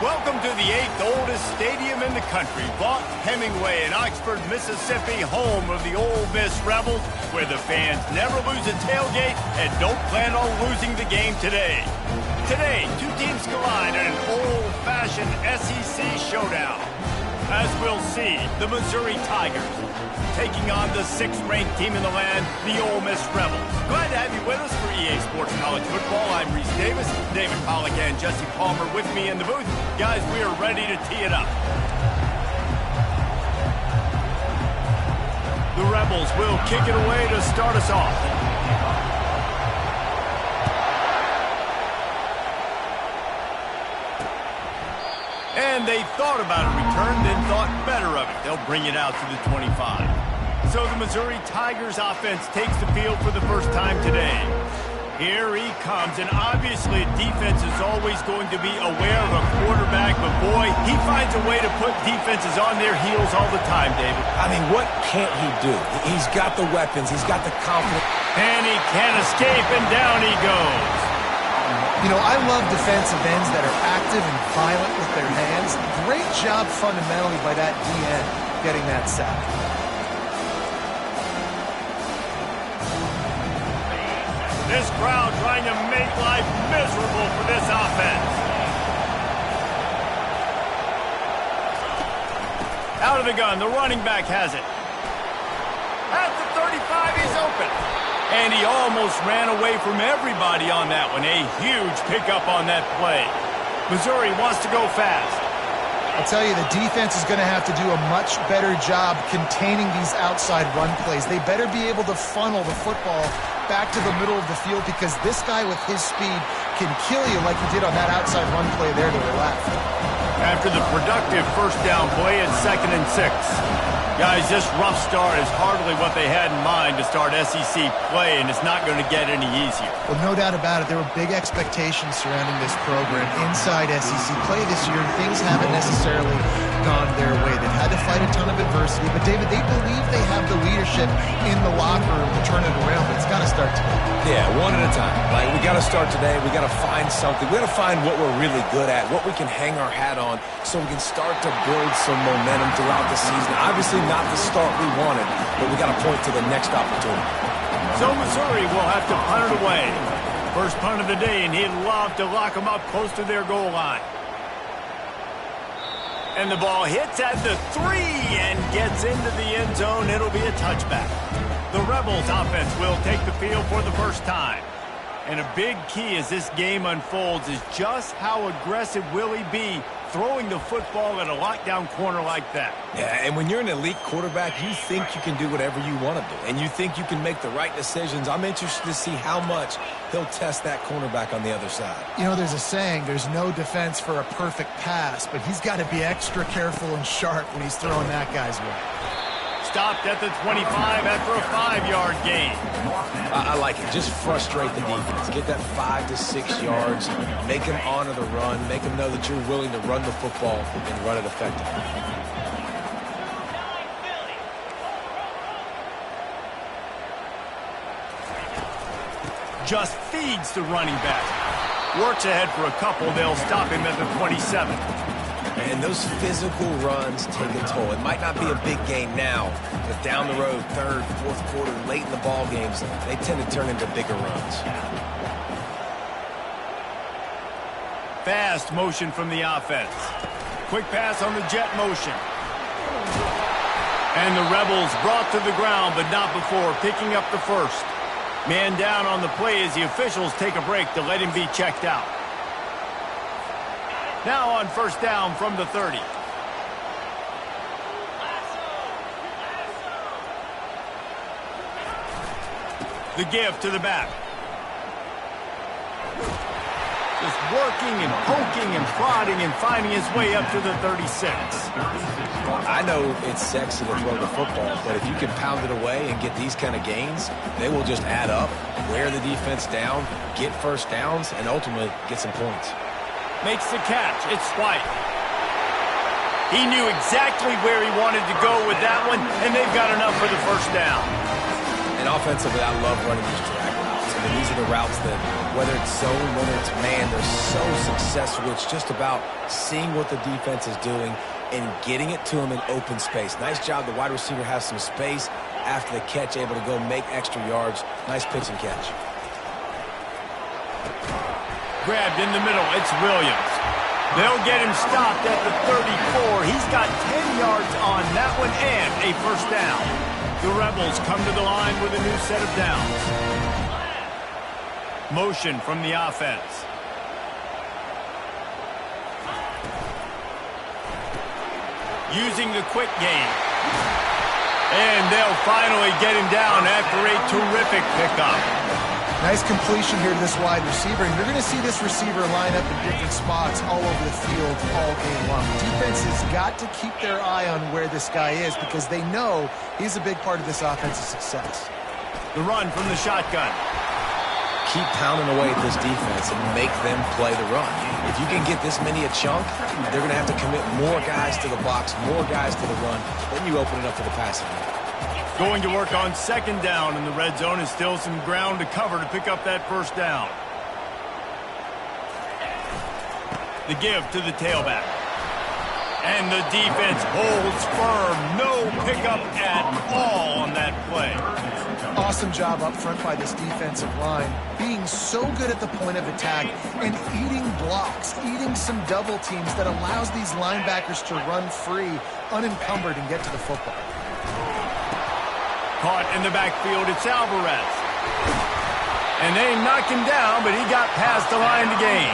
Welcome to the 8th oldest stadium in the country, Vaught Hemingway in Oxford, Mississippi, home of the Ole Miss Rebels, where the fans never lose a tailgate and don't plan on losing the game today. Today, two teams collide in an old-fashioned SEC showdown. As we'll see, the Missouri Tigers taking on the 6th-ranked team in the land, the Ole Miss Rebels. Glad to have you with us for EA Sports College Football. I'm Reese Davis, David Pollack and Jesse Palmer with me in the booth. Guys, we are ready to tee it up. The Rebels will kick it away to start us off. And they thought about a return, then thought better of it. They'll bring it out to the 25. So the Missouri Tigers offense takes the field for the first time today. Here he comes, and obviously defense is always going to be aware of a quarterback, but boy, he finds a way to put defenses on their heels all the time, David. I mean, what can't he do? He's got the weapons, he's got the confidence. And he can't escape, and down he goes. You know, I love defensive ends that are active and violent with their hands. Great job fundamentally by that DN getting that sack. This crowd trying to make life miserable for this offense. Out of the gun, the running back has it. At the 35, he's open. And he almost ran away from everybody on that one. A huge pickup on that play. Missouri wants to go fast. I'll tell you, the defense is going to have to do a much better job containing these outside run plays. They better be able to funnel the football back to the middle of the field because this guy with his speed can kill you like he did on that outside run play there to the left. After the productive first down play at 2nd and 6. Guys, this rough start is hardly what they had in mind to start SEC play, and it's not going to get any easier. Well, no doubt about it. There were big expectations surrounding this program inside SEC play this year, and things haven't necessarily gone their way. They've had to fight a ton of adversity, but, David, they believe they have the leadership in the locker room to turn it around, but it's got to start today. Yeah, one at a time. Like, we got to start today. We got to find something. We got to find what we're really good at, what we can hang our hat on so we can start to build some momentum throughout the season. Obviously, not the start we wanted, but we got to point to the next opportunity. So Missouri will have to punt it away. First punt of the day, and he'd love to lock them up close to their goal line. And the ball hits at the 3 and gets into the end zone. It'll be a touchback. The Rebels offense will take the field for the first time. And a big key as this game unfolds is just how aggressive will he be throwing the football at a lockdown corner like that. Yeah, and when you're an elite quarterback, you think you can do whatever you want to do, and you think you can make the right decisions. I'm interested to see how much he'll test that cornerback on the other side. You know, there's a saying, there's no defense for a perfect pass, but he's got to be extra careful and sharp when he's throwing that guy's way. Stopped at the 25 after a 5-yard gain. I like it. Just frustrate the defense. Get that 5 to 6 yards. Make them honor the run. Make them know that you're willing to run the football and run it effectively. Just feeds the running back. Works ahead for a couple. They'll stop him at the 27. And those physical runs take a toll. It might not be a big gain now, but down the road, 3rd, 4th quarter, late in the ball games, they tend to turn into bigger runs. Fast motion from the offense. Quick pass on the jet motion. And the Rebels brought to the ground, but not before picking up the first. Man down on the play as the officials take a break to let him be checked out. Now on first down from the 30. The give to the back. Just working and poking and prodding and finding his way up to the 36. I know it's sexy to throw the football, but if you can pound it away and get these kind of gains, they will just add up, wear the defense down, get first downs, and ultimately get some points. Makes the catch. It's White. He knew exactly where he wanted to go with that one, and they've got enough for the first down. And offensively, I love running these drag routes. I mean, these are the routes that, whether it's zone, whether it's man, they're so successful. It's just about seeing what the defense is doing and getting it to him in open space. Nice job. The wide receiver has some space after the catch, able to go make extra yards. Nice pitch and catch. Grabbed in the middle. It's Williams. They'll get him stopped at the 34. He's got 10 yards on that one and a first down. The Rebels come to the line with a new set of downs. Motion from the offense. Using the quick game. And they'll finally get him down after a terrific pickup. Nice completion here to this wide receiver, and you're going to see this receiver line up in different spots all over the field all game long. Defense has got to keep their eye on where this guy is because they know he's a big part of this offensive success. The run from the shotgun. Keep pounding away at this defense and make them play the run. If you can get this many a chunk, they're going to have to commit more guys to the box, more guys to the run. Then you open it up for the passing game. Going to work on second down in the red zone, and still some ground to cover to pick up that first down. The give to the tailback. And the defense holds firm. No pickup at all on that play. Awesome job up front by this defensive line, being so good at the point of attack and eating blocks, eating some double teams that allows these linebackers to run free, unencumbered, and get to the football. Caught in the backfield, it's Alvarez. And they knocked him down, but he got past the line to gain.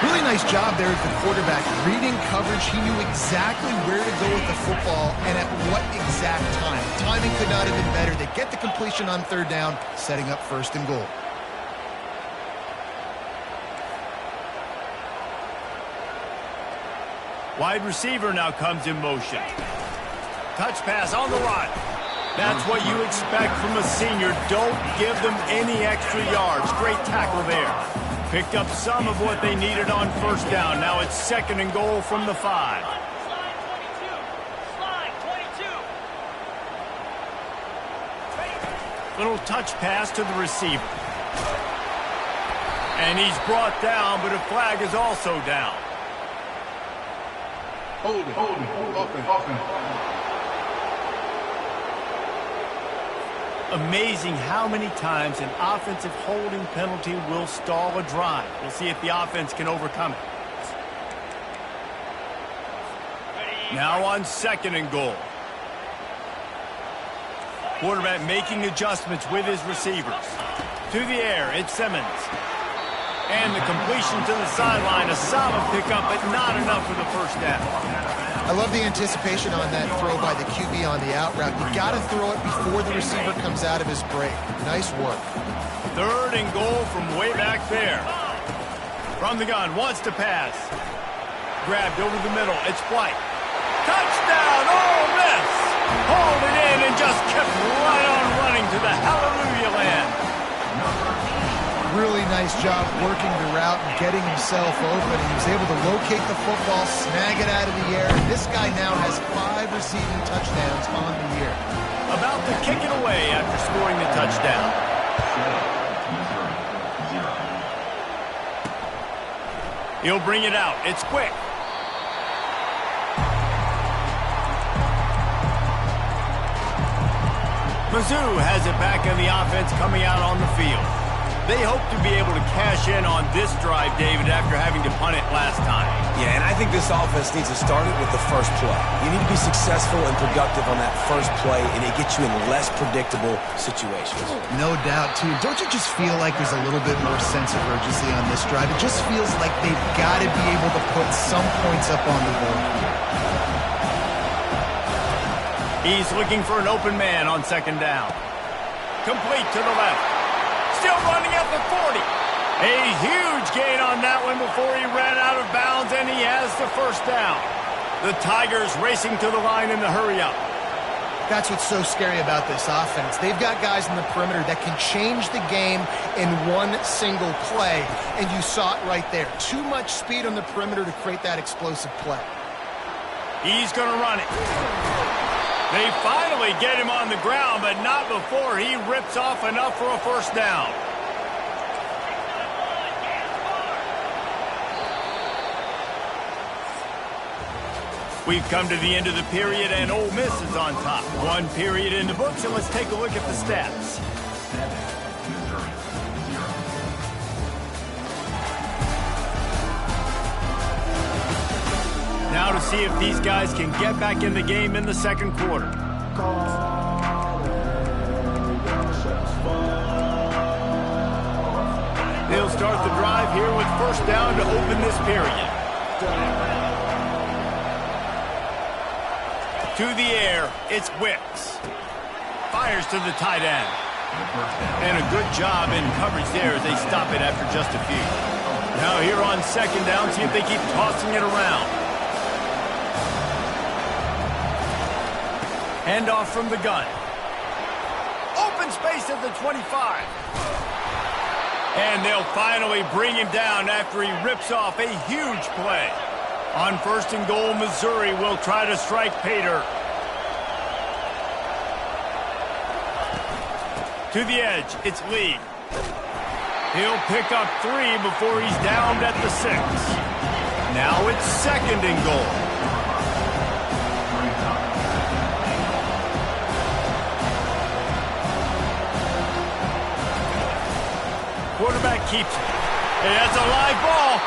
Really nice job there at the quarterback. Reading coverage, he knew exactly where to go with the football and at what exact time. Timing could not have been better. They get the completion on third down, setting up first and goal. Wide receiver now comes in motion. Touch pass on the run. That's what you expect from a senior. Don't give them any extra yards. Great tackle there. Picked up some of what they needed on first down. Now it's second and goal from the 5. Little touch pass to the receiver. And he's brought down, but a flag is also down. Hold it. Open. Amazing how many times an offensive holding penalty will stall a drive. We'll see if the offense can overcome it. Now on second and goal. Quarterback making adjustments with his receivers. To the air, it's Simmons. And the completion to the sideline, a solid pickup, but not enough for the first down. I love the anticipation on that throw by the QB on the out route. You got to throw it before the receiver comes out of his break. Nice work. Third and goal from way back there. From the gun, wants to pass. Grabbed over the middle, it's White. Touchdown, Ole Miss! Hauled it in and just kept right on running to the hallelujah land. Really nice job working the route and getting himself open. He was able to locate the football, snag it out of the air. And this guy now has 5 receiving touchdowns on the year. About to kick it away after scoring the touchdown. He'll bring it out. It's quick. Mizzou has it back in the offense coming out on the field. They hope to be able to cash in on this drive, David, after having to punt it last time. Yeah, and I think this offense needs to start it with the first play. You need to be successful and productive on that first play, and it gets you in less predictable situations. No doubt, too. Don't you just feel like there's a little bit more sense of urgency on this drive? It just feels like they've got to be able to put some points up on the board. He's looking for an open man on second down. Complete to the left. Still running at the 40. A huge gain on that one before he ran out of bounds, and he has the first down. The Tigers racing to the line in the hurry-up. That's what's so scary about this offense. They've got guys in the perimeter that can change the game in one single play, and you saw it right there. Too much speed on the perimeter to create that explosive play. He's going to run it. They finally get him on the ground, but not before he rips off enough for a first down. We've come to the end of the period, and Ole Miss is on top. One period in the books, and let's take a look at the stats. Now to see if these guys can get back in the game in the second quarter. They'll start the drive here with first down to open this period. To the air, it's Wicks. Fires to the tight end. And a good job in coverage there as they stop it after just a few. Now here on second down, see if they keep tossing it around. Handoff from the gun. Open space at the 25. And they'll finally bring him down after he rips off a huge play. On first and goal, Missouri will try to strike pay dirt. To the edge, it's Lee. He'll pick up 3 before he's downed at the 6. Now it's second and goal. Quarterback keeps it. Hey, that's a live ball.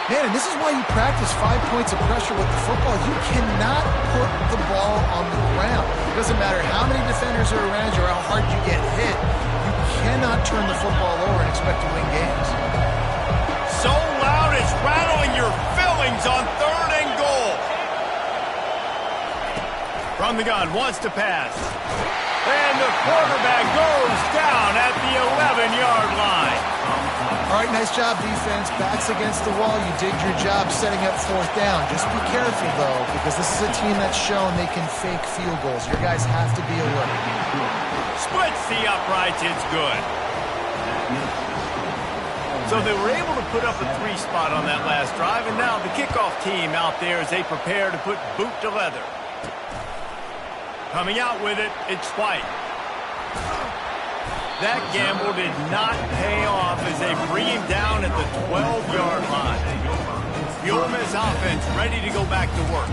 Man, and this is why you practice 5 points of pressure with the football. You cannot put the ball on the ground. It doesn't matter how many defenders are around you or how hard you get hit. You cannot turn the football over and expect to win games. So loud it's rattling your fillings on third and goal. From the gun, wants to pass. And the quarterback goes down at the 11-yard line. All right, nice job, defense. Backs against the wall. You did your job setting up fourth down. Just be careful, though, because this is a team that's shown they can fake field goals. Your guys have to be alert. Splits the uprights. It's good. So they were able to put up a 3 spot on that last drive, and now the kickoff team out there as they prepare to put boot to leather. Coming out with it, it's White. That gamble did not pay off as they bring him down at the 12-yard line. The Ole Miss offense ready to go back to work.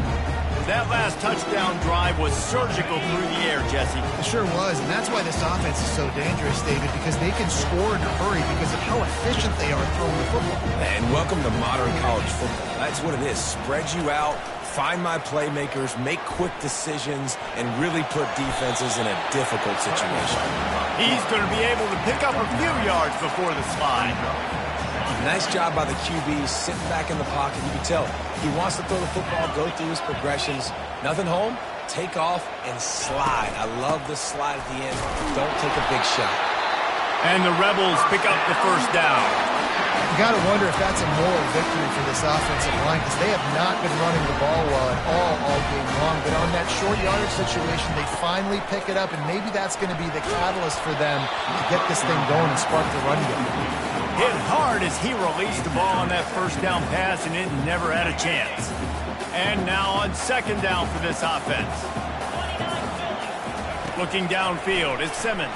That last touchdown drive was surgical through the air, Jesse. It sure was, and that's why this offense is so dangerous, David, because they can score in a hurry because of how efficient they are throwing the football. And welcome to modern college football. That's what it is. Spread you out, find my playmakers, make quick decisions, and really put defenses in a difficult situation. He's going to be able to pick up a few yards before the slide. Nice job by the QB, sitting back in the pocket. You can tell he wants to throw the football, go through his progressions. Nothing home, take off, and slide. I love the slide at the end. Don't take a big shot. And the Rebels pick up the first down. You got to wonder if that's a moral victory for this offensive line because they have not been running the ball well at all game long. But on that short yardage situation, they finally pick it up, and maybe that's going to be the catalyst for them to get this thing going and spark the run game. Hit hard as he released the ball on that first down pass, and it never had a chance. And now on second down for this offense. Looking downfield, it's Simmons.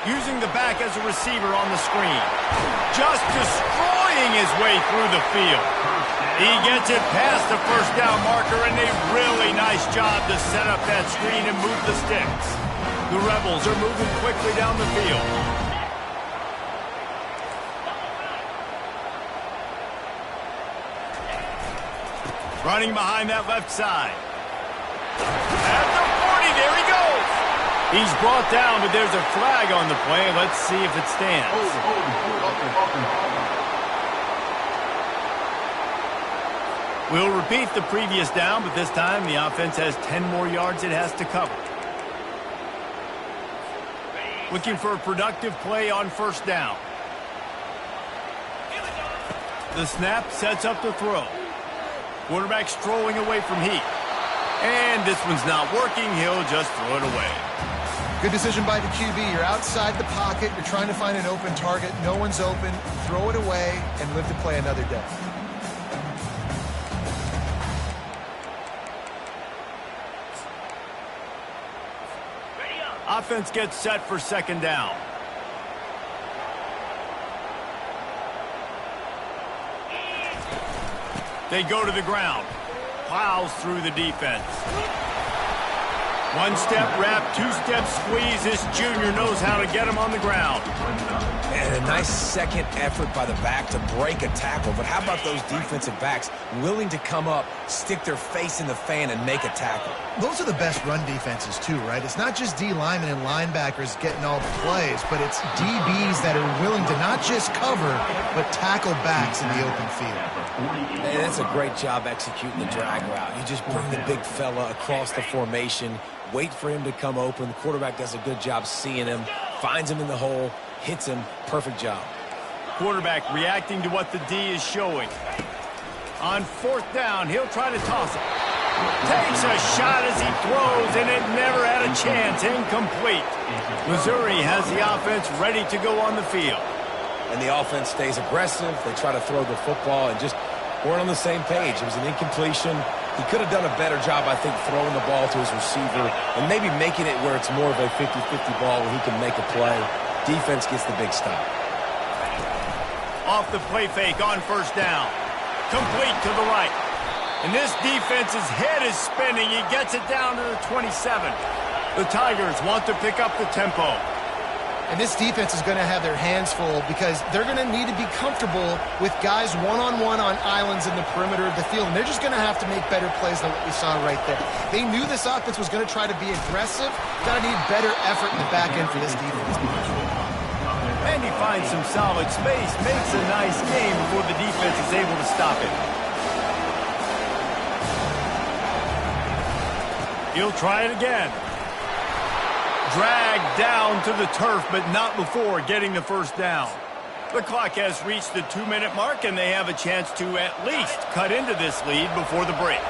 Using the back as a receiver on the screen. Just destroying his way through the field. He gets it past the first down marker, and a really nice job to set up that screen and move the sticks. The Rebels are moving quickly down the field. Running behind that left side. At the 40, there he goes. He's brought down, but there's a flag on the play. Let's see if it stands. We'll repeat the previous down, but this time the offense has 10 more yards it has to cover. Looking for a productive play on first down. The snap sets up the throw. Quarterback strolling away from heat. And this one's not working. He'll just throw it away. Good decision by the QB. You're outside the pocket. You're trying to find an open target. No one's open. Throw it away and live to play another day. Offense gets set for second down. They go to the ground. plows through the defense. One-step wrap, two-step squeeze. This junior knows how to get him on the ground. And a nice second effort by the back to break a tackle. But how about those defensive backs willing to come up, stick their face in the fan, and make a tackle? Those are the best run defenses too, right? It's not just D linemen and linebackers getting all the plays, but it's DBs that are willing to not just cover, but tackle backs in the open field. Hey, that's a great job executing the drag route. You just bring the big fella across the formation, wait for him to come open. The quarterback does a good job seeing him, finds him in the hole, hits him. Perfect job. Quarterback reacting to what the D is showing. On fourth down, he'll try to toss it. Takes a shot as he throws, and it never had a chance. Incomplete. Missouri has the offense ready to go on the field. And the offense stays aggressive. They try to throw the football and just weren't on the same page. It was an incompletion. He could have done a better job, I think, throwing the ball to his receiver and maybe making it where it's more of a 50-50 ball where he can make a play. Defense gets the big stop. Off the play fake on first down. Complete to the right. And this defense's head is spinning. He gets it down to the 27. The Tigers want to pick up the tempo. And this defense is going to have their hands full because they're going to need to be comfortable with guys one-on-one on islands in the perimeter of the field. And they're just going to have to make better plays than what we saw right there. They knew this offense was going to try to be aggressive. Got to need better effort in the back end for this defense. And he finds some solid space, makes a nice game before the defense is able to stop it. He'll try it again. Dragged down to the turf, but not before getting the first down. The clock has reached the 2-minute mark, and they have a chance to at least cut into this lead before the break.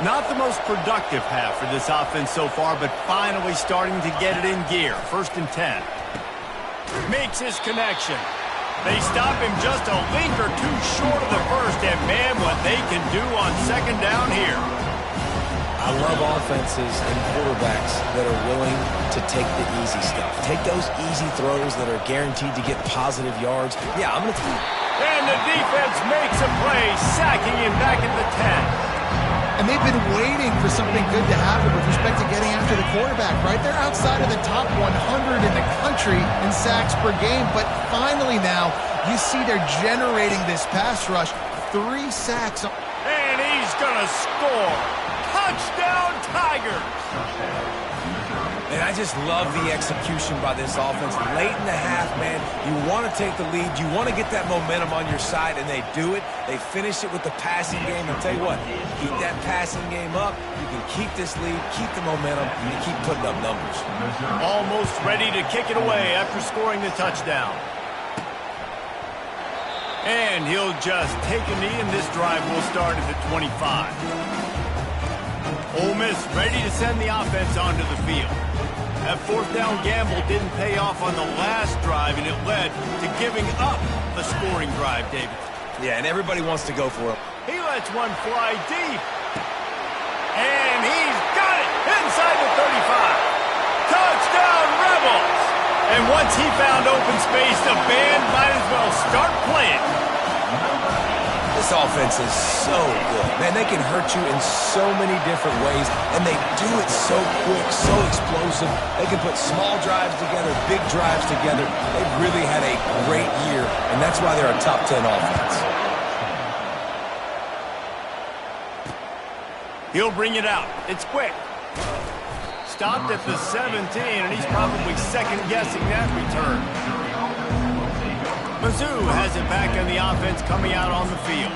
Not the most productive half for this offense so far, but finally starting to get it in gear. 1st and 10. Makes his connection. They stop him just a link or two short of the first, and man, what they can do on 2nd down here. I love offenses and quarterbacks that are willing to take the easy stuff. Take those easy throws that are guaranteed to get positive yards. Yeah, I'm going to... And the defense makes a play, sacking him back at the 10. And they've been waiting for something good to happen with respect to getting after the quarterback, right? They're outside of the top 100 in the country in sacks per game, but finally now you see they're generating this pass rush. 3 sacks. And he's going to score. Touchdown, Tigers! And I just love the execution by this offense. Late in the half, man, you want to take the lead. You want to get that momentum on your side, and they do it. They finish it with the passing game. And tell you what, keep that passing game up. You can keep this lead, keep the momentum, and keep putting up numbers. Almost ready to kick it away after scoring the touchdown. And he'll just take a knee, and this drive will start at the 25. Ole Miss ready to send the offense onto the field. That 4th down gamble didn't pay off on the last drive, and it led to giving up a scoring drive, David. Yeah, and everybody wants to go for it. He lets one fly deep. And he's got it inside the 35. Touchdown, Rebels! And once he found open space, the band might as well start playing. This offense is so good. Man, they can hurt you in so many different ways, and they do it so quick, so explosive. They can put small drives together, big drives together. They've really had a great year, and that's why they're a top 10 offense. He'll bring it out. It's quick. Stopped at the 17, and he's probably second-guessing that return. Mizzou has it back on the offense coming out on the field.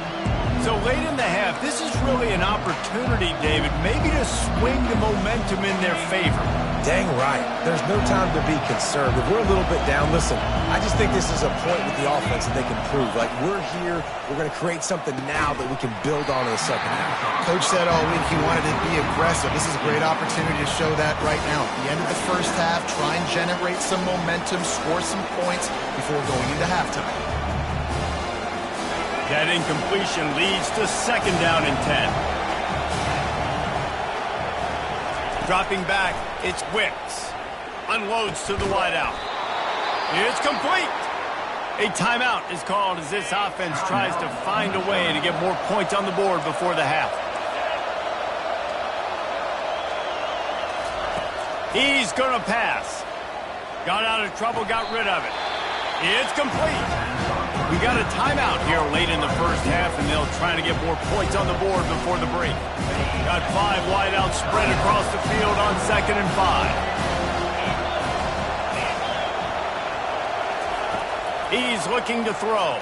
So late in the half, this is really an opportunity, David, maybe to swing the momentum in their favor. Dang right. There's no time to be concerned. If we're a little bit down, listen, I just think this is a point with the offense that they can prove. Like, we're here, we're going to create something now that we can build on in the 2nd half. Coach said all week he wanted to be aggressive. This is a great opportunity to show that right now. At the end of the 1st half, try and generate some momentum, score some points before going into halftime. That incompletion leads to 2nd down and 10. Dropping back, it's Wicks. Unloads to the wideout. It's complete. A timeout is called as this offense tries to find a way to get more points on the board before the half. He's going to pass. Got out of trouble, got rid of it. It's complete. We got a timeout here late in the first half, and they'll try to get more points on the board before the break. Got 5 wideouts spread across the field on 2nd and 5. He's looking to throw.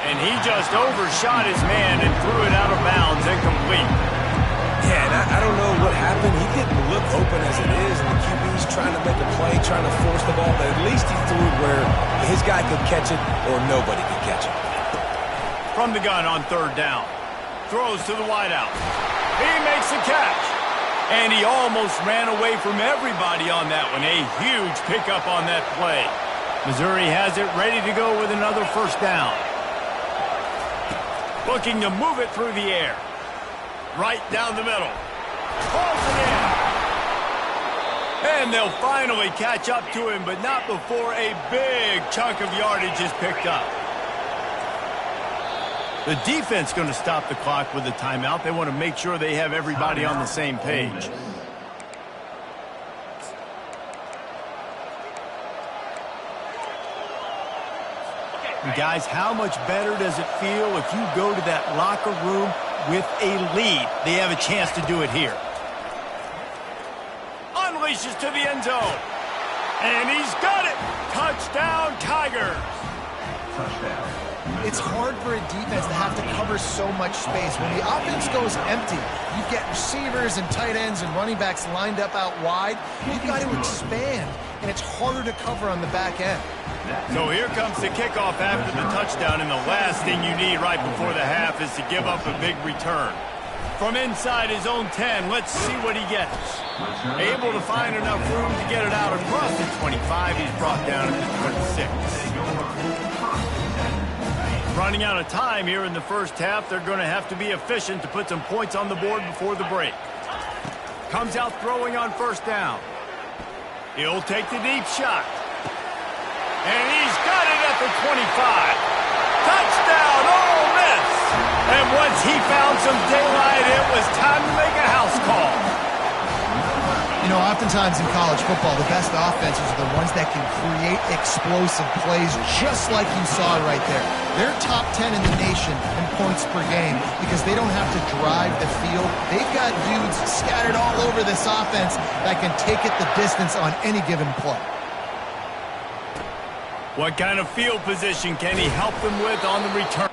And he just overshot his man and threw it out of bounds, incomplete. Yeah, and I don't know what happened. He didn't look open as it is, and the QB's trying to make a play, trying to force the ball, but at least he threw it where his guy could catch it or nobody could catch it. From the gun on 3rd down. Throws to the wideout. He makes the catch. And he almost ran away from everybody on that one. A huge pickup on that play. Missouri has it ready to go with another 1st down. Looking to move it through the air. Right down the middle. Pulls it in. And they'll finally catch up to him, but not before a big chunk of yardage is picked up. The defense going to stop the clock with a timeout. They want to make sure they have everybody on the same page. And guys, how much better does it feel if you go to that locker room with a lead? They have a chance to do it here. Unleashes to the end zone. And he's got it. Touchdown, Tigers. Touchdown. It's hard for a defense to have to cover so much space. When the offense goes empty, you get receivers and tight ends and running backs lined up out wide. You've got to expand, and it's harder to cover on the back end. So here comes the kickoff after the touchdown, and the last thing you need right before the half is to give up a big return. From inside his own 10, let's see what he gets. Able to find enough room to get it out across the 25. He's brought down at the 26. Running out of time here in the first half. They're going to have to be efficient to put some points on the board before the break. Comes out throwing on 1st down. He'll take the deep shot. And he's got it at the 25. Touchdown, Ole Miss. And once he found some daylight, it was time to make a house call. You know, oftentimes in college football, the best offenses are the ones that can create explosive plays just like you saw right there. They're top 10 in the nation in points per game because they don't have to drive the field. They've got dudes scattered all over this offense that can take it the distance on any given play. What kind of field position can he help them with on the return?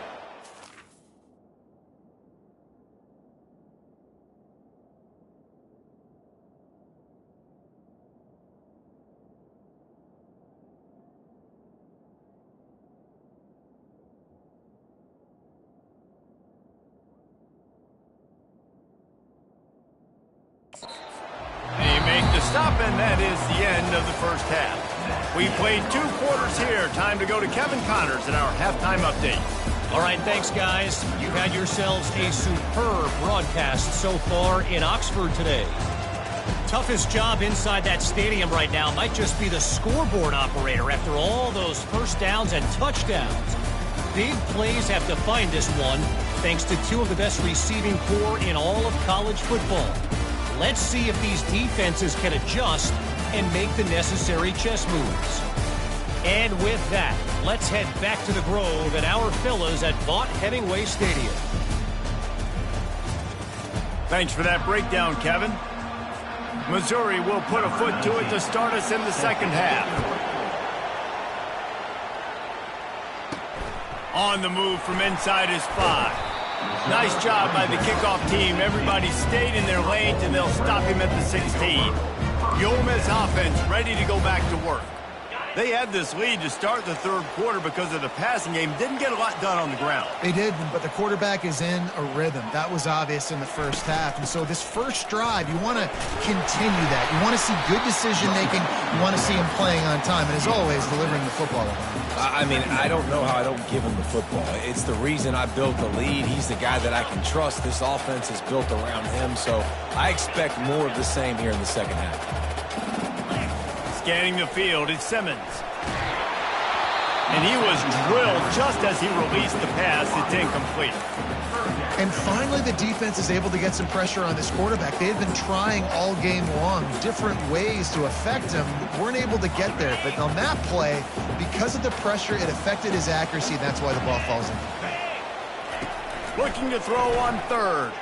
They make the stop, and that is the end of the first half. We played 2 quarters here. Time to go to Kevin Connors in our halftime update. All right, thanks, guys. You've had yourselves a superb broadcast so far in Oxford today. Toughest job inside that stadium right now might just be the scoreboard operator after all those 1st downs and touchdowns. Big plays have defined this one, thanks to 2 of the best receiving corps in all of college football. Let's see if these defenses can adjust and make the necessary chess moves. And with that, let's head back to the Grove and our fellas at Vaught Hemingway Stadium. Thanks for that breakdown, Kevin. Missouri will put a foot to it to start us in the second half. On the move from inside his 5. Nice job by the kickoff team. Everybody stayed in their lanes, and they'll stop him at the 16. The Ole Miss offense ready to go back to work. They had this lead to start the 3rd quarter because of the passing game. Didn't get a lot done on the ground. They did, but the quarterback is in a rhythm. That was obvious in the first half. And so this first drive, you want to continue that. You want to see good decision-making. You want to see him playing on time. And as always, delivering the football. I mean, I don't know how I don't give him the football. It's the reason I built the lead. He's the guy that I can trust. This offense is built around him. So I expect more of the same here in the second half. Scanning the field, it's Simmons. and he was drilled just as he released the pass. It's incomplete. And finally, the defense is able to get some pressure on this quarterback. They had been trying all game long different ways to affect him, weren't able to get there. But on that play, because of the pressure, it affected his accuracy, and that's why the ball falls in. Looking to throw on third.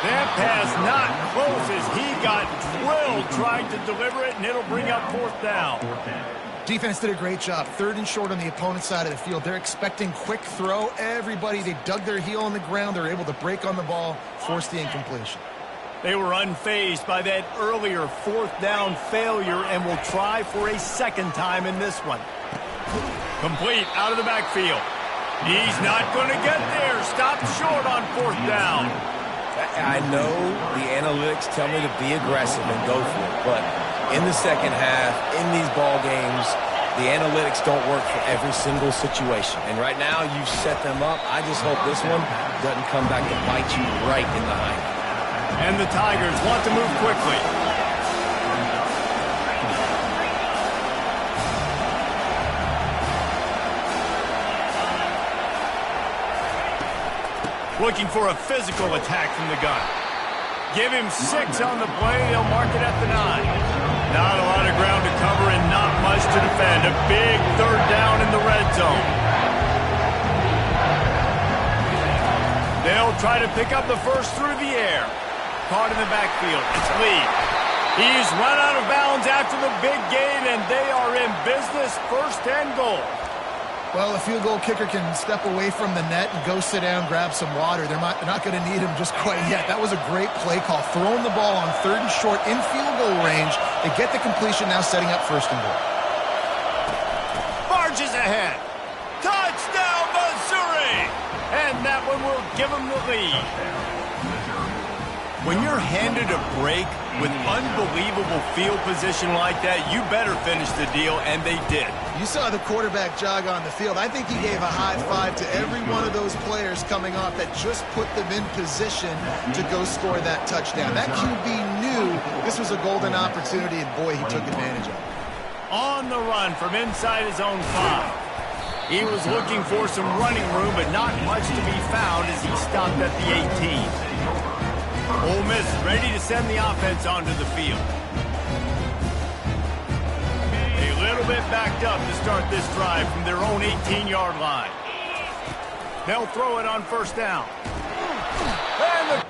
That pass not close as he got drilled trying to deliver it, and it'll bring up fourth down. Defense did a great job. Third and short on the opponent's side of the field. They're expecting quick throw. Everybody, they dug their heel on the ground. They're able to break on the ball, force the incompletion. They were unfazed by that earlier fourth down failure and will try for a second time in this one. Complete out of the backfield. He's not going to get there. Stopped short on fourth down. I know the analytics tell me to be aggressive and go for it, but in the second half, in these ball games, the analytics don't work for every single situation. And right now, you've set them up. I just hope this one doesn't come back to bite you right in the hind. And the Tigers want to move quickly. Looking for a physical attack from the gun. Give him 6 on the play. They'll mark it at the 9. Not a lot of ground to cover and not much to defend. A big third down in the red zone. They'll try to pick up the first through the air. Caught in the backfield. It's Lee. He's run out of bounds after the big gain, and they are in business. First and goal. Well, a field goal kicker can step away from the net and go sit down, grab some water. They're not going to need him just quite yet. That was a great play call. Throwing the ball on third and short in field goal range. They get the completion, now setting up first and goal. Barges ahead. Touchdown, Missouri! And that one will give them the lead. When you're handed a break with unbelievable field position like that, you better finish the deal, and they did. You saw the quarterback jog on the field. I think he gave a high five to every one of those players coming off that just put them in position to go score that touchdown. That QB knew this was a golden opportunity, and boy, he took advantage of it. On the run from inside his own 5. He was looking for some running room, but not much to be found as he stopped at the 18. Ole Miss ready to send the offense onto the field. A little bit backed up to start this drive from their own 18-yard line. They'll throw it on first down. And the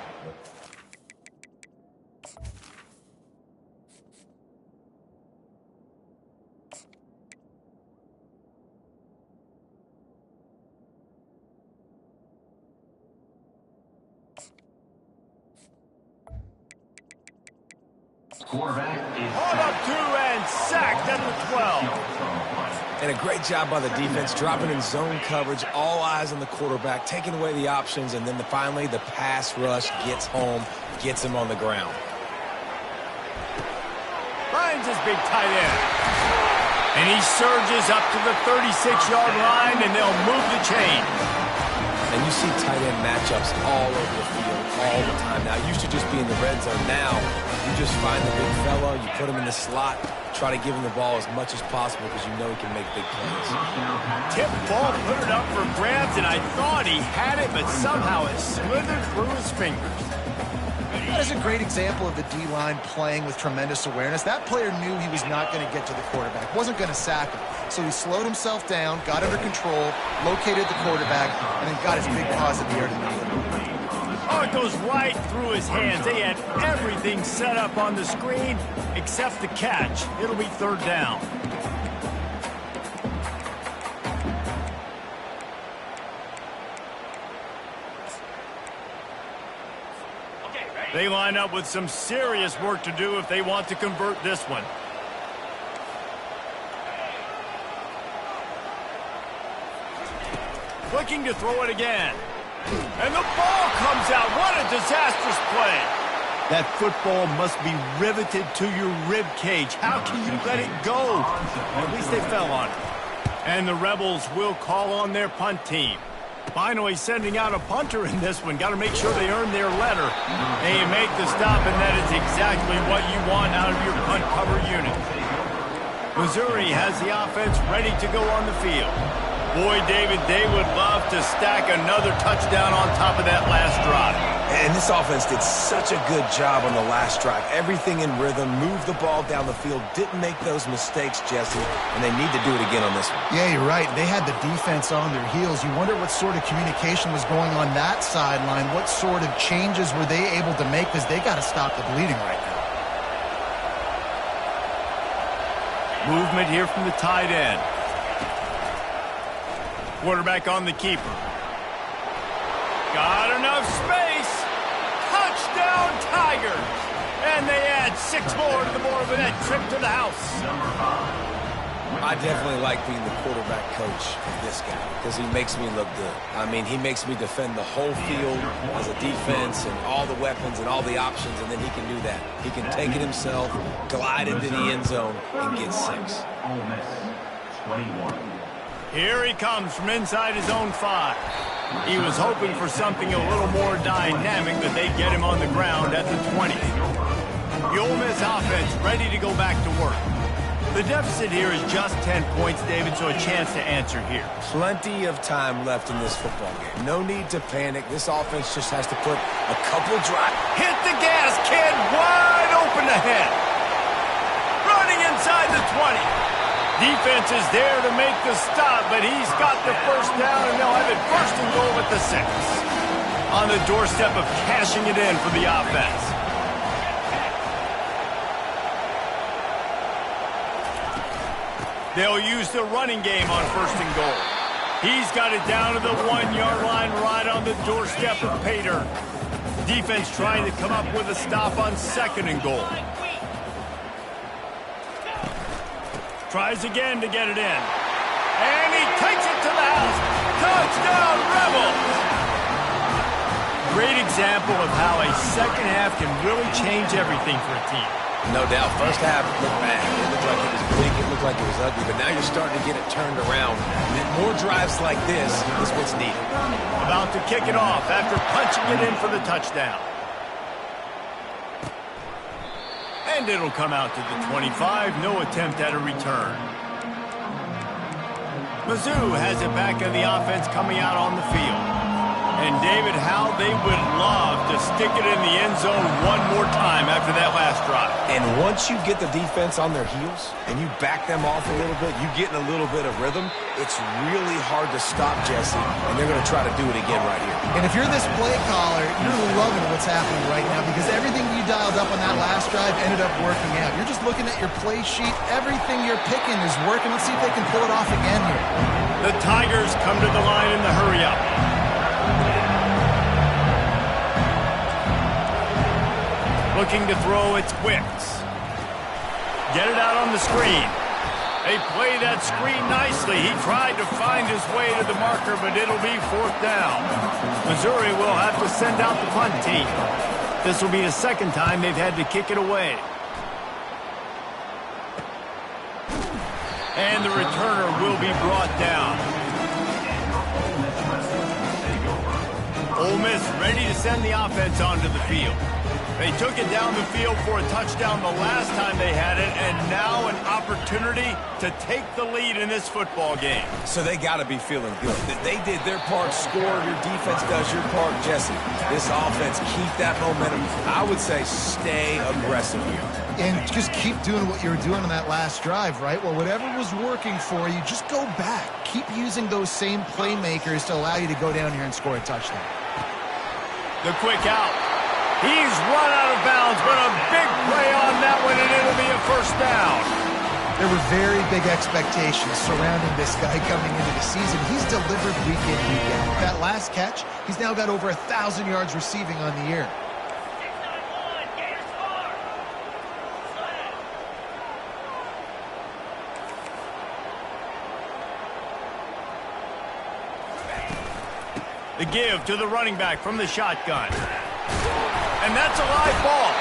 Quarterback is on up 2 and sacked at the 12. And a great job by the defense, dropping in zone coverage, all eyes on the quarterback, taking away the options, and then finally the pass rush gets home, gets him on the ground. Finds his big tight end. And he surges up to the 36-yard line, and they'll move the chain. And you see tight end matchups all over the field all the time. Now, it used to just be in the red zone. Now, you just find the big fella, you put him in the slot, try to give him the ball as much as possible because you know he can make big plays. Tip ball, put it up for grabs, and I thought he had it, but somehow it slithered through his fingers. That is a great example of the D-line playing with tremendous awareness. That player knew he was not going to get to the quarterback, wasn't going to sack him. So he slowed himself down, got under control, located the quarterback, and then got his big paws in the air to the field. Oh, it goes right through his hands. They had everything set up on the screen except the catch. It'll be third down. They line up with some serious work to do if they want to convert this one. Looking to throw it again. And the ball comes out. What a disastrous play. That football must be riveted to your rib cage. How can you let it go? At least they fell on it. And the Rebels will call on their punt team. Finally sending out a punter in this one. Got to make sure they earn their letter. They make the stop, and that is exactly what you want out of your punt cover unit. Missouri has the offense ready to go on the field. Boy, David, they would love to stack another touchdown on top of that last drive. And this offense did such a good job on the last drive. Everything in rhythm, moved the ball down the field, didn't make those mistakes, Jesse, and they need to do it again on this one. Yeah, you're right. They had the defense on their heels. You wonder what sort of communication was going on that sideline. What sort of changes were they able to make, because they got to stop the bleeding right now. Movement here from the tight end. Quarterback on the keeper. Got enough space. Touchdown Tigers. And they add 6 more to the board with that trip to the house. I definitely like being the quarterback coach of this guy because he makes me look good. I mean, he makes me defend the whole field as a defense and all the weapons and all the options, and then he can do that. He can take it himself, glide into the end zone, and get 6. Here he comes from inside his own 5. He was hoping for something a little more dynamic, that they'd get him on the ground at the 20. The Ole Miss offense ready to go back to work. The deficit here is just 10 points, David, so a chance to answer here. Plenty of time left in this football game. No need to panic. This offense just has to put a couple drives. Hit the gas, kid. Wide open ahead. Running inside the 20. Defense is there to make the stop, but he's got the first down, and they'll have it first and goal at the 6. On the doorstep of cashing it in for the offense. They'll use the running game on first and goal. He's got it down to the 1-yard line right on the doorstep of Pater. Defense trying to come up with a stop on second and goal. Tries again to get it in. And he takes it to the house. Touchdown, Rebels! Great example of how a second half can really change everything for a team. No doubt. First half looked bad. It looked like it was big. It looked like it was ugly. But now you're starting to get it turned around. And more drives like this is what's needed. About to kick it off after punching it in for the touchdown. And it'll come out to the 25. No attempt at a return. Mizzou has it back in the offense coming out on the field. And David, how they would love to stick it in the end zone one more time after that last drive. And once you get the defense on their heels and you back them off a little bit, you get in a little bit of rhythm, it's really hard to stop, Jesse, and they're going to try to do it again right here. And if you're this play caller, you're loving what's happening right now, because everything you dialed up on that last drive ended up working out. You're just looking at your play sheet. Everything you're picking is working. Let's see if they can pull it off again here. The Tigers come to the line in the hurry-up. Looking to throw, it's Quicks. Get it out on the screen. They play that screen nicely. He tried to find his way to the marker, but it'll be 4th down. Missouri will have to send out the punt team. This will be the second time they've had to kick it away. And the returner will be brought down. Ole Miss ready to send the offense onto the field. They took it down the field for a touchdown the last time they had it, and now an opportunity to take the lead in this football game. So they got to be feeling good. That they did their part, score, your defense does your part, Jesse. This offense, keep that momentum. I would say stay aggressive here. And just keep doing what you were doing on that last drive, right? Well, whatever was working for you, just go back. Keep using those same playmakers to allow you to go down here and score a touchdown. The quick out. He's run out of bounds, but a big play on that one, and it'll be a first down. There were very big expectations surrounding this guy coming into the season. He's delivered week in, week out. That last catch, he's now got over 1,000 yards receiving on the year. The give to the running back from the shotgun. And that's a live ball.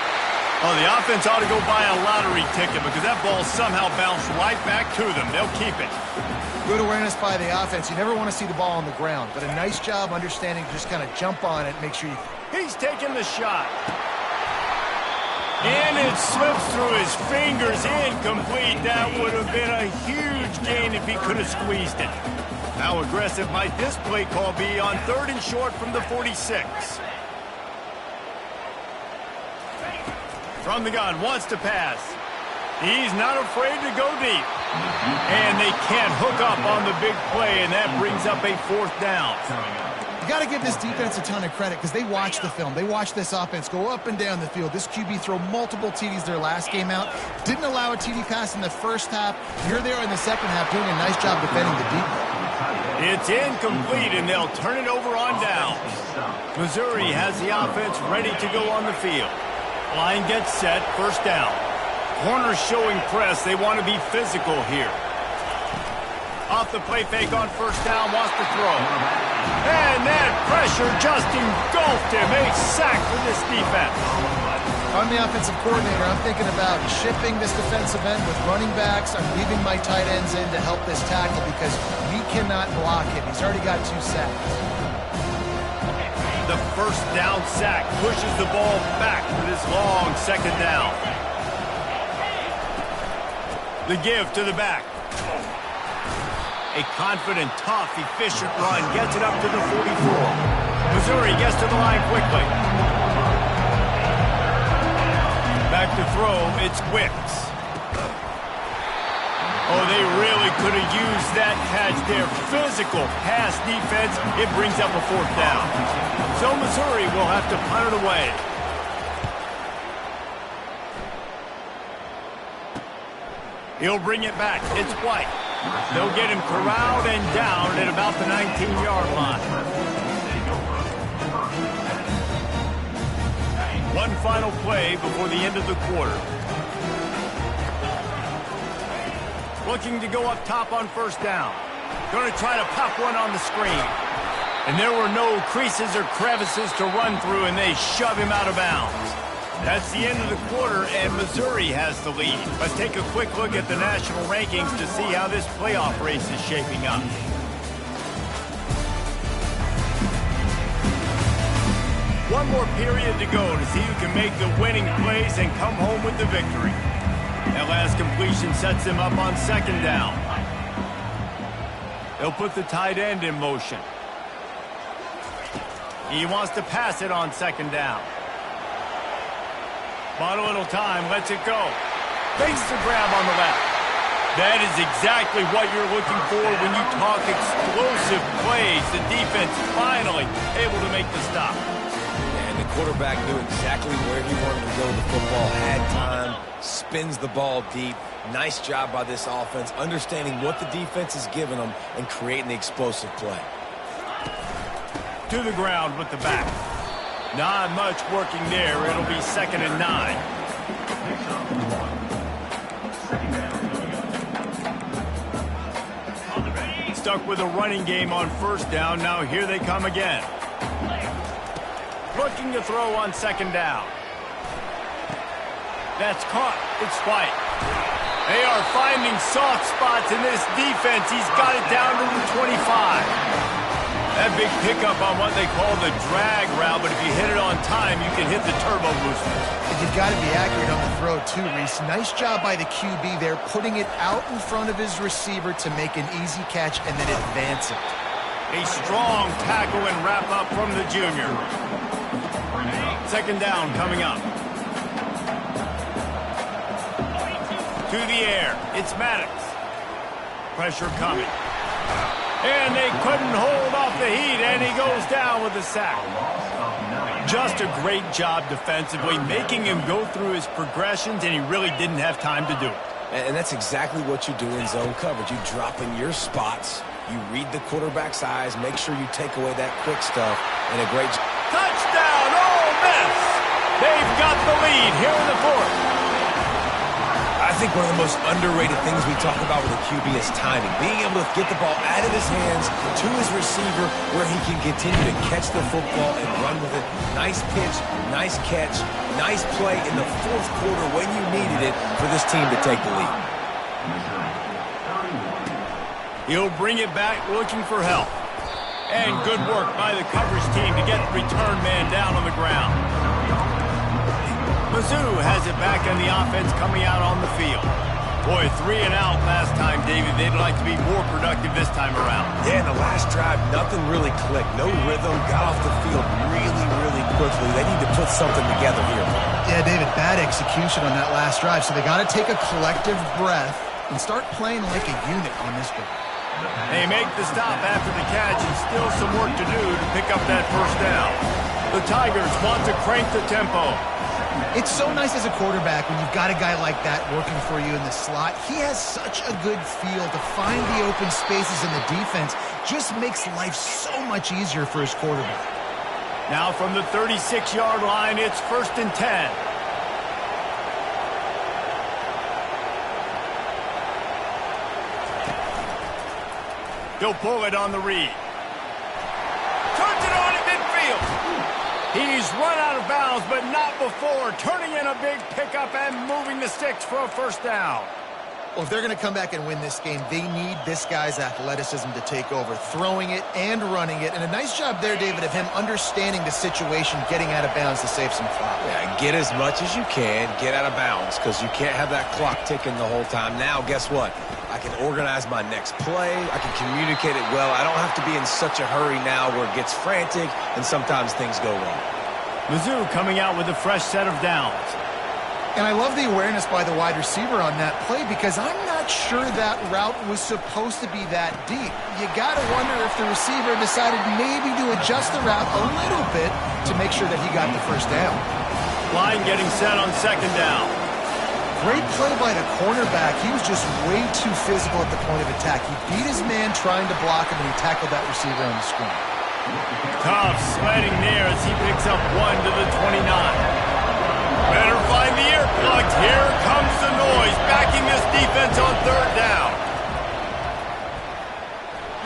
Oh, the offense ought to go buy a lottery ticket, because that ball somehow bounced right back to them. They'll keep it. Good awareness by the offense. You never want to see the ball on the ground, but a nice job understanding to just kind of jump on it, make sure you... He's taking the shot. And it slips through his fingers, incomplete. That would have been a huge gain if he could have squeezed it. How aggressive might this play call be on 3rd and short from the 46? From the gun, wants to pass. He's not afraid to go deep. And they can't hook up on the big play, and that brings up a 4th down. You got to give this defense a ton of credit because they watch the film. They watch this offense go up and down the field. This QB throw multiple TDs their last game out. Didn't allow a TD pass in the first half. You're there in the second half doing a nice job defending the deep ball. It's incomplete, and they'll turn it over on downs. Missouri has the offense ready to go on the field. Line gets set, 1st down. Corners showing press. They want to be physical here. Off the play fake on 1st down, wants to throw. And that pressure just engulfed him. A sack for this defense. I'm the offensive coordinator. I'm thinking about shipping this defensive end with running backs. I'm leaving my tight ends in to help this tackle because we cannot block him. He's already got 2 sacks. The 1st down sack pushes the ball back for this long 2nd down. The give to the back. A confident, tough, efficient run gets it up to the 44. Missouri gets to the line quickly. Back to throw, it's Wicks. Oh, they really could have used that catch there. Physical pass defense, it brings up a 4th down. So Missouri will have to punt it away. He'll bring it back. It's White. They'll get him corralled and down at about the 19-yard line. One final play before the end of the quarter. Looking to go up top on 1st down. Going to try to pop one on the screen. And there were no creases or crevices to run through, and they shove him out of bounds. That's the end of the quarter, and Missouri has the lead. Let's take a quick look at the national rankings to see how this playoff race is shaping up. One more period to go to see who can make the winning plays and come home with the victory. That last completion sets him up on 2nd down. They'll put the tight end in motion. He wants to pass it on 2nd down. Bought a little time, lets it go. Fakes the grab on the left. That is exactly what you're looking for when you talk explosive plays. The defense finally able to make the stop. And the quarterback knew exactly where he wanted to go with the football. Had time, spins the ball deep. Nice job by this offense, understanding what the defense is giving them and creating the explosive play. To the ground with the back. Not much working there. It'll be 2nd and 9. Stuck with a running game on 1st down. Now here they come again. Looking to throw on 2nd down. That's caught. It's White. They are finding soft spots in this defense. He's got it down to the 25. That big pickup on what they call the drag route, but if you hit it on time, you can hit the turbo booster. You've got to be accurate on the throw, too, Reese. Nice job by the QB there, putting it out in front of his receiver to make an easy catch and then advance it. A strong tackle and wrap up from the junior. 2nd down coming up. To the air. It's Maddox. Pressure coming. And they couldn't hold off the heat, and he goes down with a sack. Just a great job defensively, making him go through his progressions, and he really didn't have time to do it. And that's exactly what you do in zone coverage. You drop in your spots, you read the quarterback's eyes, make sure you take away that quick stuff, and a great job. Touchdown, Ole Miss! They've got the lead here in the 4th. I think one of the most underrated things we talk about with a QB is timing. Being able to get the ball out of his hands to his receiver where he can continue to catch the football and run with it. Nice pitch, nice catch, nice play in the 4th quarter when you needed it for this team to take the lead. He'll bring it back looking for help. And good work by the coverage team to get the return man down on the ground. Mizzou has it back on the offense coming out on the field. Boy, 3 and out last time, David. They'd like to be more productive this time around. Yeah, in the last drive, nothing really clicked. No rhythm, got off the field really, really quickly. They need to put something together here. Yeah, David, bad execution on that last drive, so they got to take a collective breath and start playing like a unit on this one. They make the stop after the catch and still some work to do to pick up that first down. The Tigers want to crank the tempo. It's so nice as a quarterback when you've got a guy like that working for you in the slot. He has such a good feel to find the open spaces in the defense. Just makes life so much easier for his quarterback. Now from the 36-yard line, it's 1st and 10. He'll pull it on the read. Turns it on at midfield. He's run out of bounds, but not before turning in a big pickup and moving the sticks for a first down. Well, if they're going to come back and win this game, they need this guy's athleticism to take over, throwing it and running it. And a nice job there, David, of him understanding the situation, getting out of bounds to save some clock. Yeah, get as much as you can, get out of bounds, because you can't have that clock ticking the whole time. Now, guess what? I can organize my next play. I can communicate it well. I don't have to be in such a hurry now where it gets frantic and sometimes things go wrong. Mizzou coming out with a fresh set of downs. And I love the awareness by the wide receiver on that play because I'm not sure that route was supposed to be that deep. You got to wonder if the receiver decided maybe to adjust the route a little bit to make sure that he got the first down. Line getting set on 2nd down. Great play by the cornerback. He was just way too physical at the point of attack. He beat his man trying to block him, and he tackled that receiver on the screen. Tough sledding near as he picks up 1 to the 29. Better find the earplugs. Here comes the noise, backing this defense on 3rd down.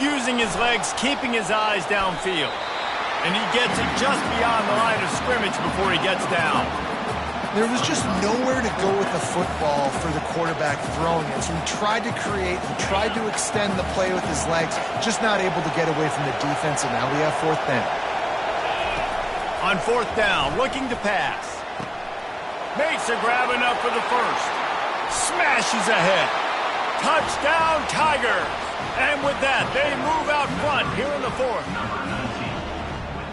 Using his legs, keeping his eyes downfield. And he gets it just beyond the line of scrimmage before he gets down. There was just nowhere to go with the football for the quarterback throwing it. So he tried to create, he tried to extend the play with his legs, just not able to get away from the defense, and now we have 4th down. On 4th down, looking to pass. Makes a grab enough for the first. Smashes ahead. Touchdown, Tigers. And with that, they move out front here in the 4th.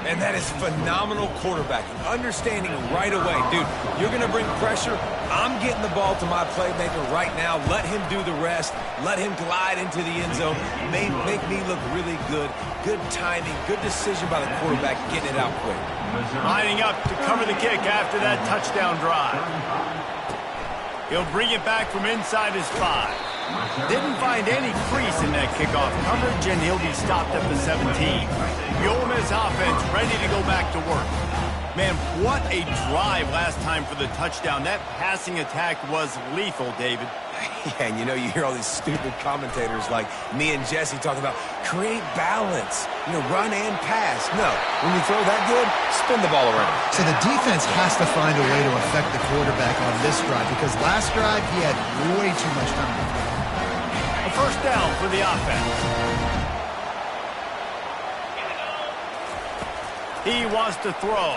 And that is phenomenal quarterbacking. Understanding right away. Dude, you're going to bring pressure. I'm getting the ball to my playmaker right now. Let him do the rest. Let him glide into the end zone. Make me look really good. Good timing. Good decision by the quarterback getting it out quick. Lining up to cover the kick after that touchdown drive. He'll bring it back from inside his 5. Didn't find any crease in that kickoff coverage, and he'll be stopped at the 17. The Ole Miss offense ready to go back to work. Man, what a drive last time for the touchdown. That passing attack was lethal, David. Yeah, and you know, you hear all these stupid commentators like me and Jesse talking about create balance, you know, run and pass. No, when you throw that good, spin the ball around. So the defense has to find a way to affect the quarterback on this drive because last drive he had way too much time to throw. A first down for the offense. He wants to throw.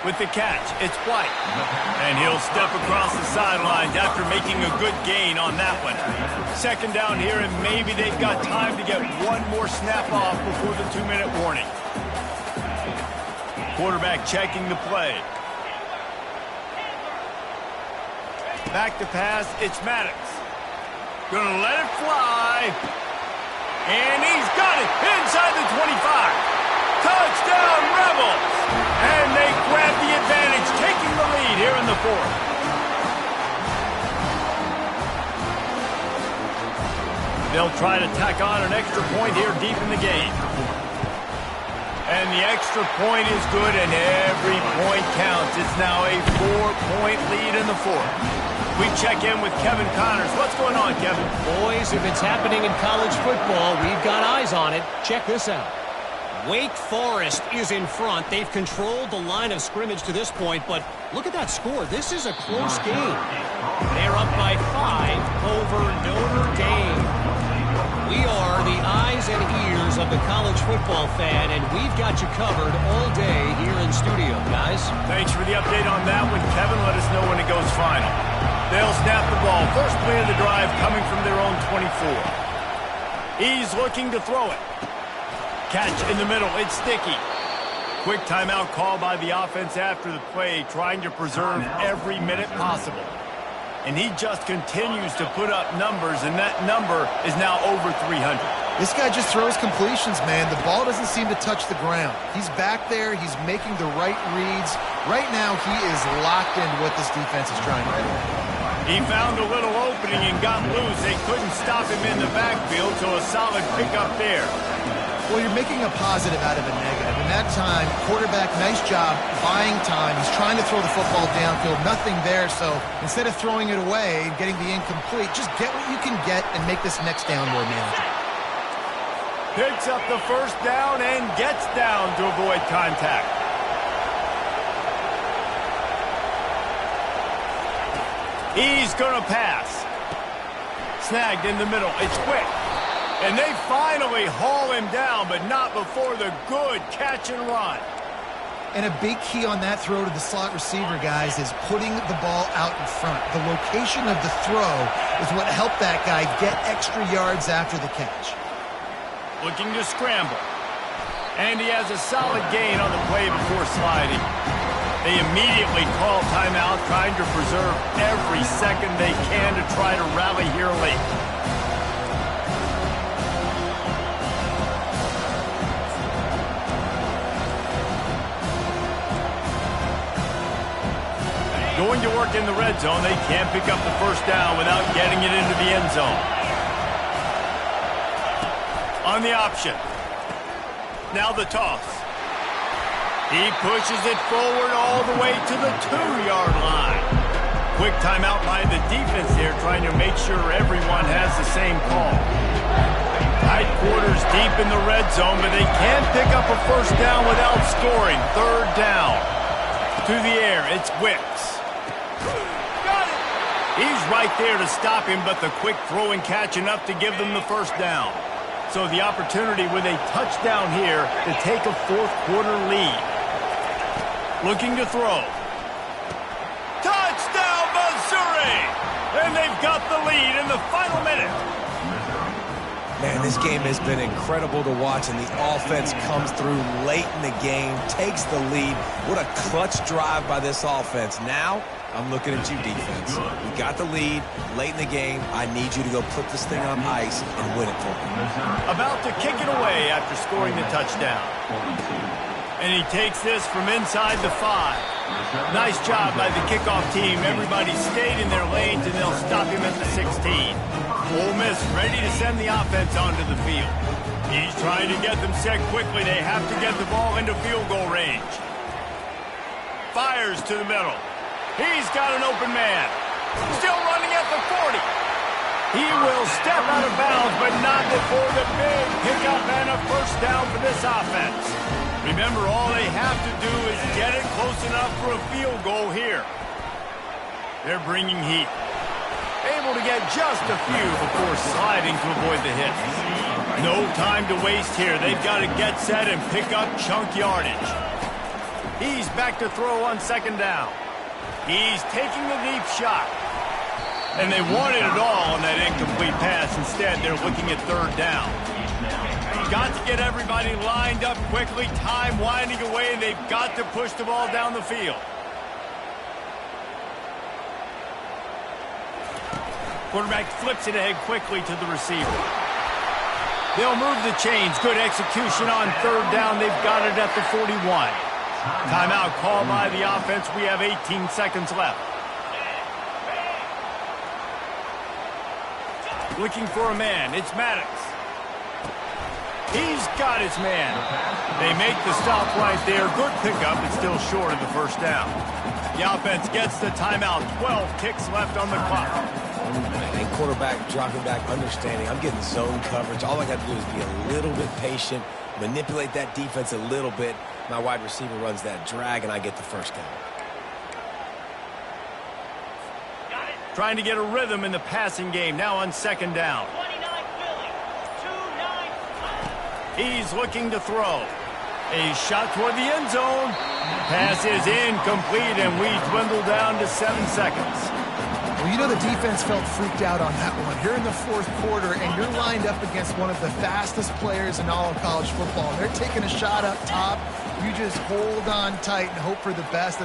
With the catch, it's White. And he'll step across the sidelines after making a good gain on that one. 2nd down here, and maybe they've got time to get one more snap off before the 2-minute warning. Quarterback checking the play. Back to pass, it's Maddox. Gonna let it fly. And he's got it inside the 25. Touchdown, Rebels! And they grab the advantage, taking the lead here in the 4th. They'll try to tack on an extra point here deep in the game. And the extra point is good, and every point counts. It's now a 4-point lead in the 4th. We check in with Kevin Connors. What's going on, Kevin? Boys, if it's happening in college football, we've got eyes on it. Check this out. Wake Forest is in front. They've controlled the line of scrimmage to this point, but look at that score. This is a close game. They're up by 5 over Notre Dame. We are the eyes and ears of of the college football fan, and we've got you covered all day here in studio, guys. Thanks for the update on that one, Kevin. Let us know when it goes final. They'll snap the ball. First play of the drive coming from their own 24. He's looking to throw it. Catch in the middle. It's sticky. Quick timeout call by the offense after the play, trying to preserve every minute possible. And he just continues to put up numbers, and that number is now over 300. This guy just throws completions, man. The ball doesn't seem to touch the ground. He's back there. He's making the right reads. Right now, he is locked into what this defense is trying to do. He found a little opening and got loose. They couldn't stop him in the backfield, so a solid pickup there. Well, you're making a positive out of a negative. In that time, quarterback, nice job buying time. He's trying to throw the football downfield. Nothing there, so instead of throwing it away and getting the incomplete, just get what you can get and make this next down more manageable. Picks up the first down and gets down to avoid contact. He's going to pass. Snagged in the middle. It's quick. And they finally haul him down, but not before the good catch and run. And a big key on that throw to the slot receiver, guys, is putting the ball out in front. The location of the throw is what helped that guy get extra yards after the catch. Looking to scramble. And he has a solid gain on the play before sliding. They immediately call timeout, trying to preserve every second they can to try to rally here late. Going to work in the red zone. They can't pick up the first down without getting it into the end zone. On the option. Now the toss. He pushes it forward all the way to the 2-yard line. Quick timeout by the defense there, trying to make sure everyone has the same call. Tight quarters deep in the red zone, but they can't pick up a first down without scoring. Third down. To the air, it's Wicks. He's right there to stop him, but the quick throw and catch enough to give them the first down. So the opportunity with a touchdown here to take a fourth-quarter lead. Looking to throw. Touchdown, Missouri! And they've got the lead in the final minute. Man, this game has been incredible to watch, and the offense comes through late in the game, takes the lead. What a clutch drive by this offense. Now, I'm looking at you, defense. We got the lead late in the game. I need you to go put this thing on ice and win it for me. About to kick it away after scoring the touchdown. And he takes this from inside the 5. Nice job by the kickoff team. Everybody stayed in their lanes, and they'll stop him at the 16. Ole Miss ready to send the offense onto the field. He's trying to get them set quickly. They have to get the ball into field goal range. Fires to the middle. He's got an open man. Still running at the 40. He will step out of bounds, but not before the big pickup and a first down for this offense. Remember, all they have to do is get it close enough for a field goal here. They're bringing heat. Able to get just a few before sliding to avoid the hit. No time to waste here. They've got to get set and pick up chunk yardage. He's back to throw on second down. He's taking the deep shot. And they wanted it all on that incomplete pass. Instead, they're looking at third down. Got to get everybody lined up quickly. Time winding away, and they've got to push the ball down the field. Quarterback flips it ahead quickly to the receiver. They'll move the chains. Good execution on third down. They've got it at the 41. Timeout called by the offense. We have 18 seconds left. Looking for a man. It's Maddox. He's got his man. They make the stop right there. Good pickup. It's still short of the first down. The offense gets the timeout. 12 ticks left on the clock. And quarterback dropping back, understanding I'm getting zone coverage. All I got to do is be a little bit patient, manipulate that defense a little bit. My wide receiver runs that drag, and I get the first down. Trying to get a rhythm in the passing game. Now on second down. He's looking to throw. A shot toward the end zone. Pass is incomplete, and we dwindle down to 7 seconds. Well, you know the defense felt freaked out on that one. You're in the fourth quarter, and you're lined up against one of the fastest players in all of college football. They're taking a shot up top. You just hold on tight and hope for the best.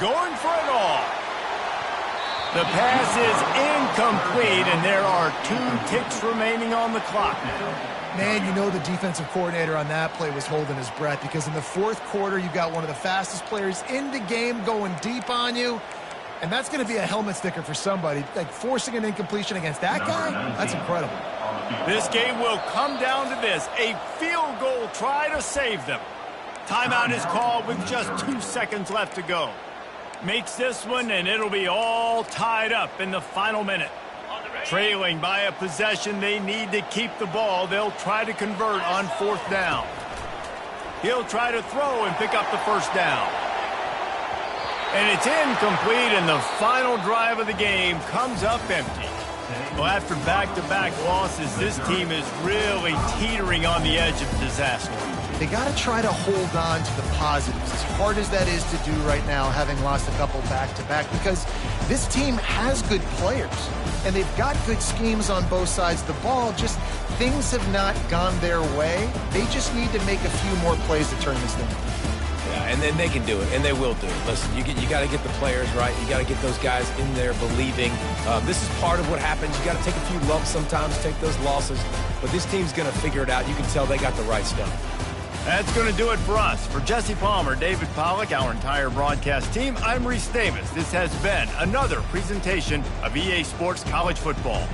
Going for it all. The pass is incomplete, and there are 2 ticks remaining on the clock. Man, you know the defensive coordinator on that play was holding his breath, because in the fourth quarter, you got one of the fastest players in the game going deep on you, and that's going to be a helmet sticker for somebody. Like, forcing an incompletion against that guy, that's incredible. This game will come down to this, a field goal try to save them. Timeout is called with just 2 seconds left to go. Makes this one, and it'll be all tied up in the final minute. Trailing by a possession, they need to keep the ball. They'll try to convert on 4th down. He'll try to throw and pick up the 1st down. And it's incomplete, and the final drive of the game comes up empty. Well, after back-to-back losses, this team is really teetering on the edge of disaster. They got to try to hold on to the positives, as hard as that is to do right now, having lost a couple back-to-back, because this team has good players, and they've got good schemes on both sides of the ball. Just things have not gone their way. They just need to make a few more plays to turn this thing. Yeah, and then they can do it, and they will do it. Listen, you got to get the players right. You got to get those guys in there believing. This is part of what happens. You got to take a few lumps sometimes, take those losses, but this team's going to figure it out. You can tell they got the right stuff. That's going to do it for us. For Jesse Palmer, David Pollack, our entire broadcast team, I'm Reese Davis. This has been another presentation of EA Sports College Football.